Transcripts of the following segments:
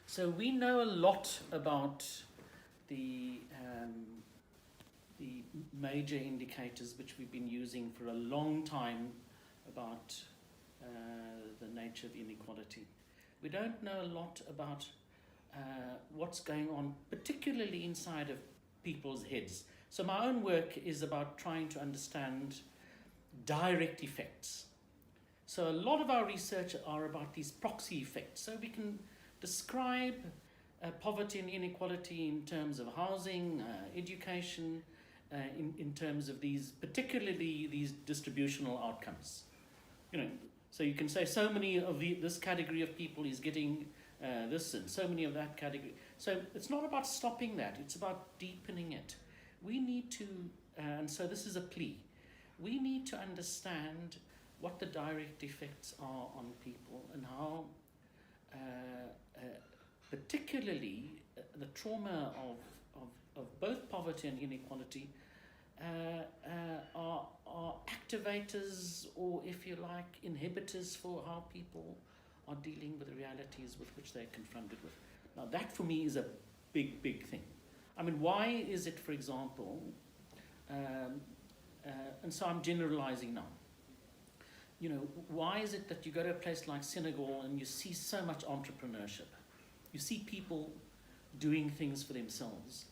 So we know a lot about the major indicators which we've been using for a long time about the nature of inequality. We don't know a lot about what's going on, particularly inside of people's heads. So my own work is about trying to understand direct effects. So a lot of our research are about these proxy effects. So we can describe poverty and inequality in terms of housing, education, in terms of these, particularly these distributional outcomes. So you can say so many of this category of people is getting this and so many of that category. So it's not about stopping that, it's about deepening it. We need to, and so this is a plea, we need to understand what the direct effects are on people and how particularly the trauma of both poverty and inequality are activators, or if you like, inhibitors for how people are dealing with the realities with which they're confronted with. Now that for me is a big, big thing. I mean, why is it, for example, and so I'm generalizing now, why is it that you go to a place like Senegal and you see so much entrepreneurship? You see people doing things for themselves.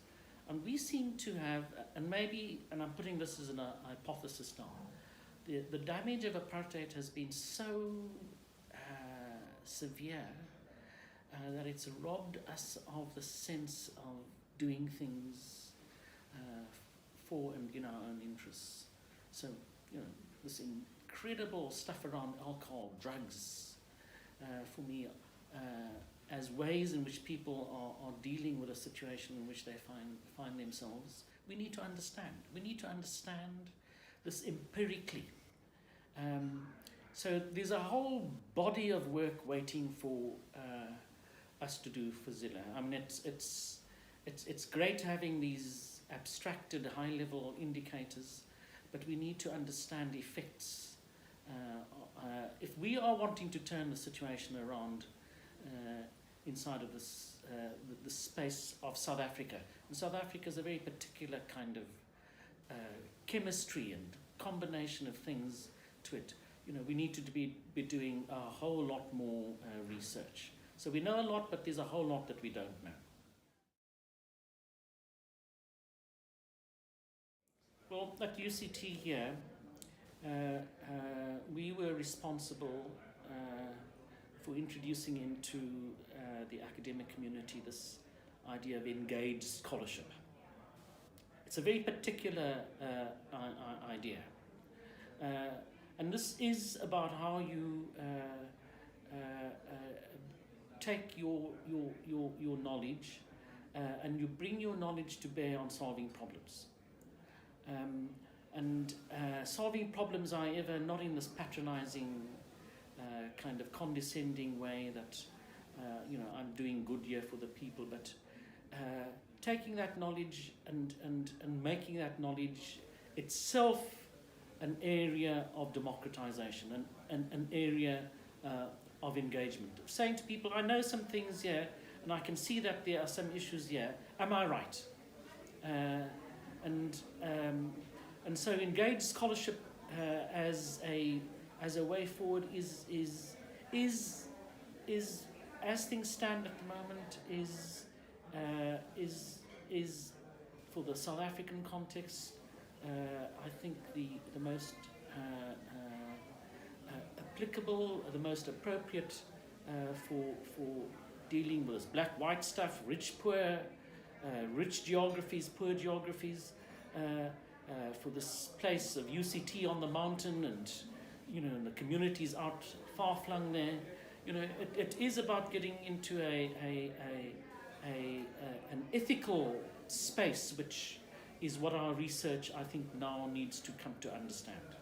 And we seem to have, and I'm putting this as a hypothesis now, the damage of apartheid has been so severe that it's robbed us of the sense of doing things for and in our own interests. So, this incredible stuff around alcohol, drugs, for me, as ways in which people are dealing with a situation in which they find themselves, we need to understand. We need to understand this empirically. So there's a whole body of work waiting for us to do for Zilla. I mean, it's great having these abstracted high-level indicators, but we need to understand effects. If we are wanting to turn the situation around inside of this the space of South Africa, and South Africa is a very particular kind of chemistry and combination of things to it. We need to be doing a whole lot more research. So we know a lot, but there's a whole lot that we don't know. Well, at UCT here, we were responsible for introducing into the academic community this idea of engaged scholarship. It's a very particular idea. And this is about how you take your knowledge and you bring your knowledge to bear on solving problems. Solving problems, however, not in this patronizing kind of condescending way that I'm doing good here for the people, but taking that knowledge and making that knowledge itself an area of democratization and an area of engagement. Saying to people, I know some things here and I can see that there are some issues here. Am I right? And so engaged scholarship as a way forward is as things stand at the moment is for the South African context, I think the most applicable, the most appropriate for dealing with this black-white stuff, rich-poor, rich geographies, poor geographies, for this place of UCT on the mountain and the communities out far-flung there. It is about getting into an ethical space, which is what our research, I think, now needs to come to understand.